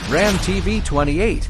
TV28.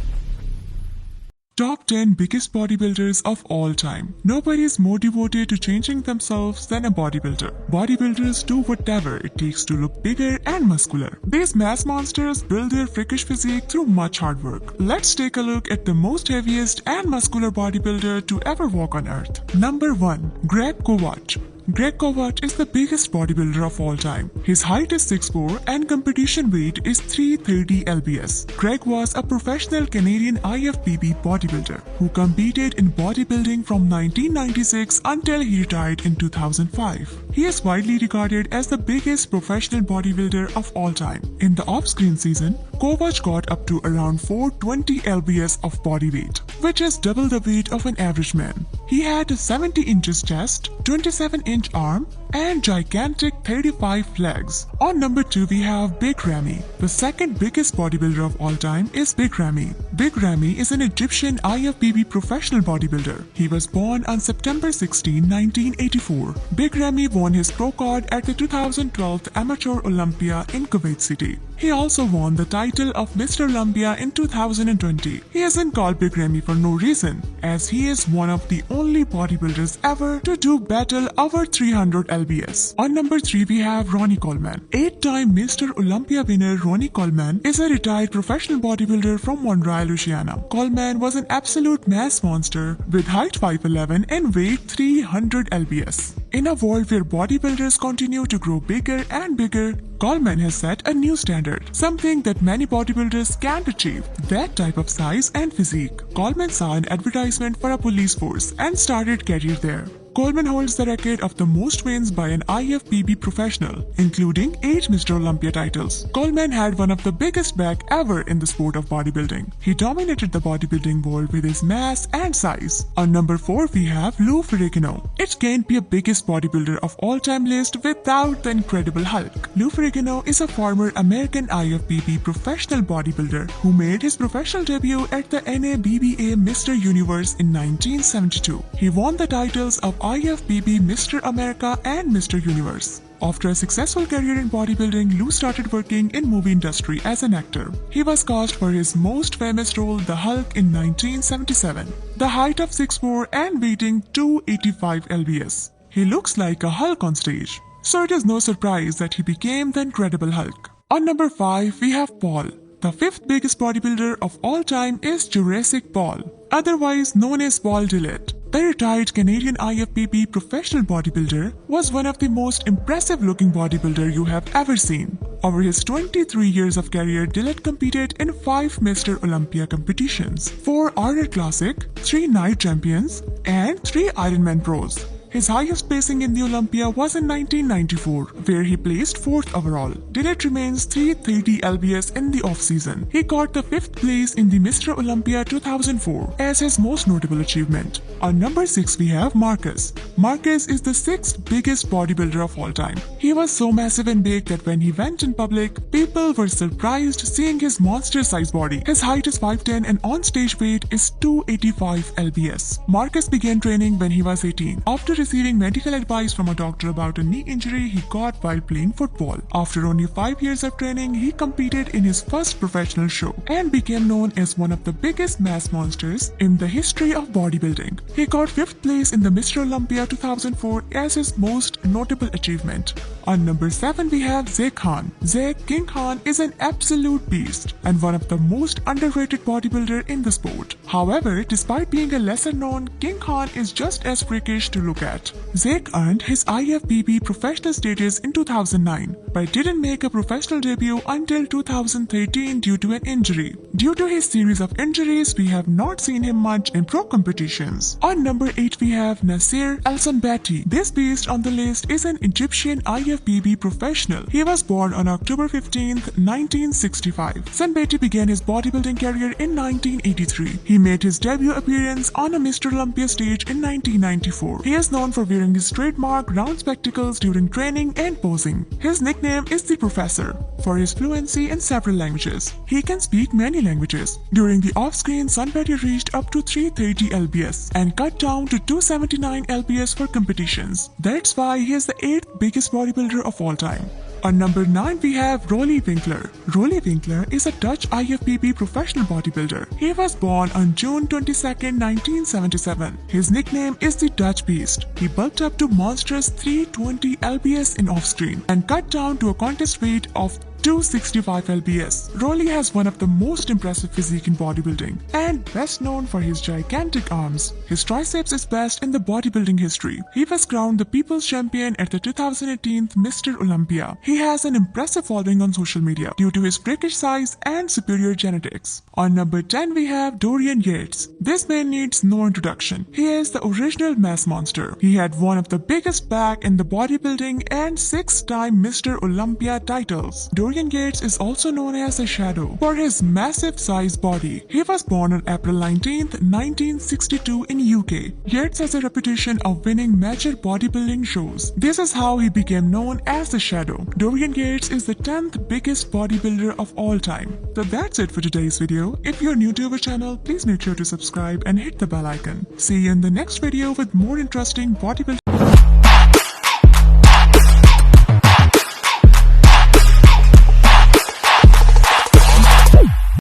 Top 10 biggest bodybuilders of all time. Nobody is more devoted to changing themselves than a bodybuilder. Bodybuilders do whatever it takes to look bigger and muscular. These mass monsters build their freakish physique through much hard work. Let's take a look at the most heaviest and muscular bodybuilder to ever walk on earth. Number 1. Greg Kovac. Greg Kovac is the biggest bodybuilder of all time. His height is 6'4" and competition weight is 330 lbs. Greg was a professional Canadian IFBB bodybuilder who competed in bodybuilding from 1996 until he retired in 2005. He is widely regarded as the biggest professional bodybuilder of all time. In the off-screen season, Kovac got up to around 420 lbs of body weight, which is double the weight of an average man. He had a 70 inches chest, 27-inch arm, and gigantic 35 legs. On number 2 we have Big Ramy. The second biggest bodybuilder of all time is Big Ramy. Big Ramy is an Egyptian IFBB professional bodybuilder. He was born on September 16, 1984. Big Ramy won his pro card at the 2012 Amateur Olympia in Kuwait City. He also won the title of Mr. Olympia in 2020. He isn't called Big Ramy for no reason, as he is one of the only bodybuilders ever to do battle over 300 lbs. On number 3 we have Ronnie Coleman. 8-time Mr. Olympia winner Ronnie Coleman is a retired professional bodybuilder from Monroe, Louisiana. Coleman was an absolute mass monster with height 5'11" and weight 300 lbs. In a world where bodybuilders continue to grow bigger and bigger, Coleman has set a new standard, something that many bodybuilders can't achieve, that type of size and physique. Coleman saw an advertisement for a police force and started career there. Coleman holds the record of the most wins by an IFBB professional, including 8 Mr. Olympia titles. Coleman had one of the biggest back ever in the sport of bodybuilding. He dominated the bodybuilding world with his mass and size. On number 4 we have Lou Ferrigno. It can't be a biggest bodybuilder of all time list without the Incredible Hulk. Lou Ferrigno is a former American IFBB professional bodybuilder who made his professional debut at the NABBA Mr. Universe in 1972. He won the titles of IFBB Mr. America and Mr. Universe. After a successful career in bodybuilding, Lou started working in movie industry as an actor. He was cast for his most famous role, the Hulk, in 1977. The height of 6'4" and weighing 285 lbs. He looks like a Hulk on stage, so it is no surprise that he became the Incredible Hulk. On number 5 we have Paul. The 5th biggest bodybuilder of all time is Jurassic Paul, otherwise known as Paul Dillett. The retired Canadian IFBB professional bodybuilder was one of the most impressive looking bodybuilder you have ever seen. Over his 23 years of career, Dillett competed in 5 Mr. Olympia competitions, 4 RR Classic, 3 Night Champions, and 3 Ironman Pros. His highest placing in the Olympia was in 1994, where he placed 4th overall. Dillett remains 330 lbs in the off-season. He got the 5th place in the Mr. Olympia 2004 as his most notable achievement. On number 6 we have Marcus. Marcus is the 6th biggest bodybuilder of all time. He was so massive and big that when he went in public, people were surprised seeing his monster-sized body. His height is 5'10" and on-stage weight is 285 lbs. Marcus began training when he was 18. After receiving medical advice from a doctor about a knee injury he got while playing football. After only 5 years of training, he competed in his first professional show and became known as one of the biggest mass monsters in the history of bodybuilding. He got 5th place in the Mr. Olympia 2004 as his most notable achievement. On number 7 we have Zach Khan. Zach King Khan is an absolute beast and one of the most underrated bodybuilder in the sport. However, despite being a lesser known, King Khan is just as freakish to look at. Zach earned his IFBB professional status in 2009, but didn't make a professional debut until 2013 due to an injury. Due to his series of injuries, we have not seen him much in pro competitions. On number 8 we have Nasser El-Sonbaty. This beast on the list is an Egyptian IFBB professional. He was born on October 15, 1965. Sonbaty began his bodybuilding career in 1983. He made his debut appearance on a Mr. Olympia stage in 1994. He is known for wearing his trademark round spectacles during training and posing. His nickname is the Professor for his fluency in several languages. He can speak many languages. During the off-screen, Sonbaty reached up to 330 lbs and cut down to 279 lbs for competitions. That's why he is the 8th biggest bodybuilder of all time. On number 9 we have Rolly Winkler. Rolly Winkler is a Dutch IFBB professional bodybuilder. He was born on June 22, 1977. His nickname is the Dutch Beast. He bulked up to monstrous 320 lbs in off-screen and cut down to a contest weight of 265 lbs. Rolly has one of the most impressive physique in bodybuilding and best known for his gigantic arms. His triceps is best in the bodybuilding history. He was crowned the People's Champion at the 2018 Mr. Olympia. He has an impressive following on social media due to his freakish size and superior genetics. On number 10 we have Dorian Yates. This man needs no introduction. He is the original mass monster. He had one of the biggest back in the bodybuilding and 6-time Mr. Olympia titles. Dorian Yates is also known as a Shadow for his massive size body. He was born on April 19, 1962 in UK. Yates has a reputation of winning major bodybuilding shows. This is how he became known as the Shadow. Dorian Yates is the 10th biggest bodybuilder of all time. So that's it for today's video. If you're new to our channel, please make sure to subscribe and hit the bell icon. See you in the next video with more interesting bodybuilding